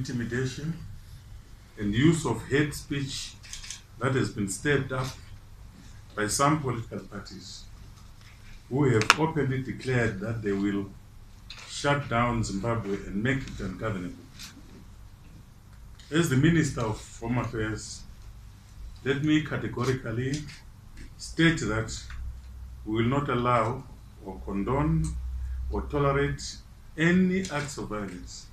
intimidation and use of hate speech that has been stepped up by some political parties who have openly declared that they will shut down Zimbabwe and make it ungovernable. As the Minister of Home Affairs, let me categorically state that we will not allow or condone or tolerate any acts of violence,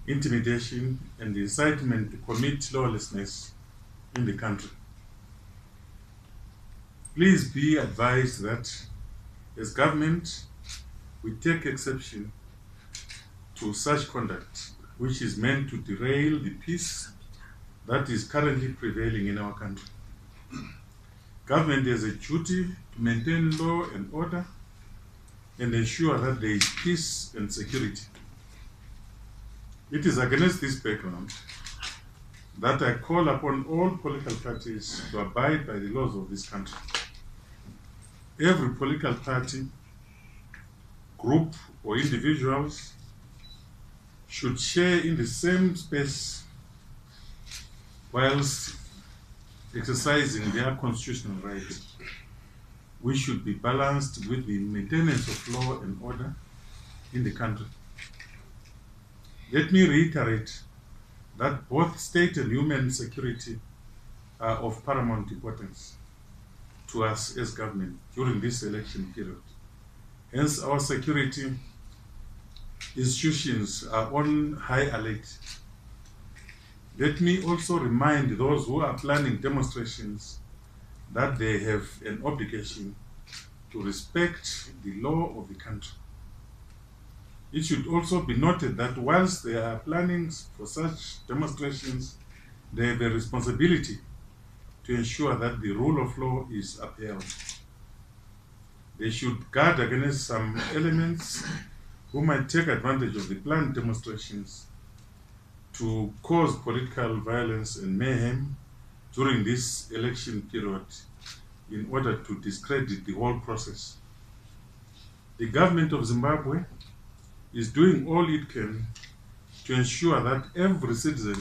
intimidation, and incitement to commit lawlessness in the country. Please be advised that as government, we take exception to such conduct which is meant to derail the peace that is currently prevailing in our country. Government has a duty to maintain law and order and ensure that there is peace and security. It is against this background that I call upon all political parties to abide by the laws of this country. Every political party, group, or individuals should share in the same space whilst exercising their constitutional rights. We should be balanced with the maintenance of law and order in the country. Let me reiterate that both state and human security are of paramount importance to us as government during this election period. Hence, our security institutions are on high alert. Let me also remind those who are planning demonstrations that they have an obligation to respect the law of the country. It should also be noted that whilst they are planning for such demonstrations, they have a responsibility to ensure that the rule of law is upheld. They should guard against some elements who might take advantage of the planned demonstrations to cause political violence and mayhem during this election period in order to discredit the whole process. The government of Zimbabwe is doing all it can to ensure that every citizen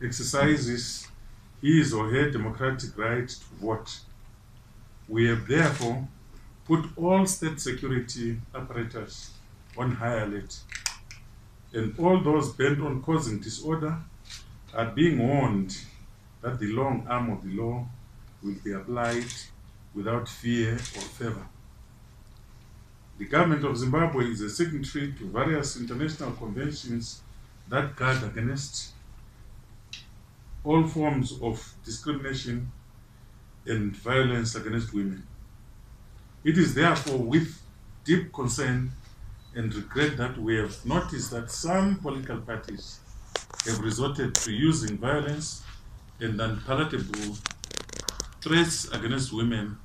exercises his or her democratic right to vote. We have therefore put all state security apparatus on high alert, and all those bent on causing disorder are being warned that the long arm of the law will be applied without fear or favor. The government of Zimbabwe is a signatory to various international conventions that guard against all forms of discrimination and violence against women. It is therefore with deep concern and regret that we have noticed that some political parties have resorted to using violence and unpalatable threats against women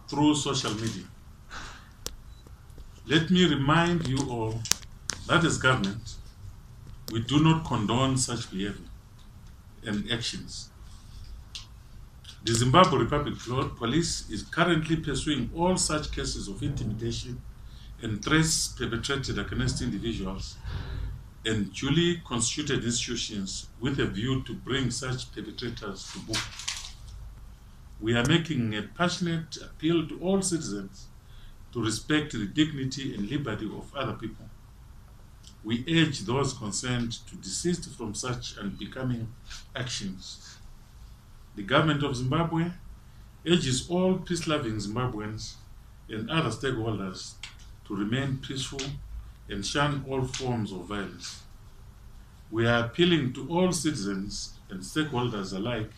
through social media. Let me remind you all that as government, we do not condone such behavior and actions. The Zimbabwe Republic Police is currently pursuing all such cases of intimidation and threats perpetrated against individuals and duly constituted institutions with a view to bring such perpetrators to book. We are making a passionate appeal to all citizens to respect the dignity and liberty of other people. We urge those concerned to desist from such unbecoming actions. The government of Zimbabwe urges all peace-loving Zimbabweans and other stakeholders to remain peaceful and shun all forms of violence. We are appealing to all citizens and stakeholders alike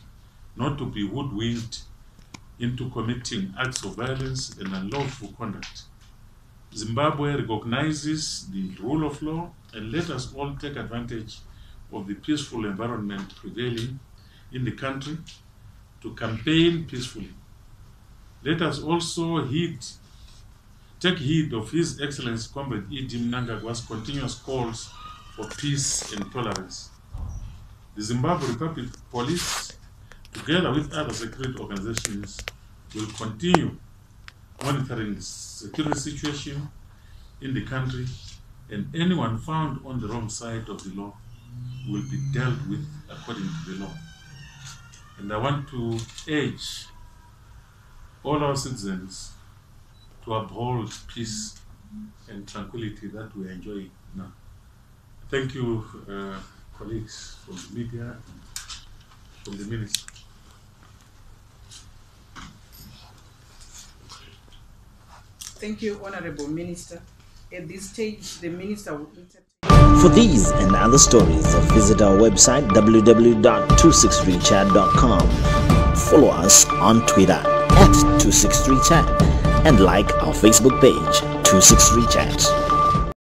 not to be hoodwinked into committing acts of violence and unlawful conduct. Zimbabwe recognizes the rule of law, and let us all take advantage of the peaceful environment prevailing in the country to campaign peacefully. Let us also take heed of His Excellency Comrade E.D. Mnangagwa's continuous calls for peace and tolerance. The Zimbabwe Republic Police, together with other security organizations, will continue monitoring the security situation in the country, and anyone found on the wrong side of the law will be dealt with according to the law. And I want to urge all our citizens to uphold peace and tranquility that we enjoy now. Thank you, colleagues from the media, from the minister. Thank you, Honorable Minister. At this stage, the Minister will entertain. For these and other stories, visit our website www.263chat.com. Follow us on Twitter @263chat and like our Facebook page 263chat.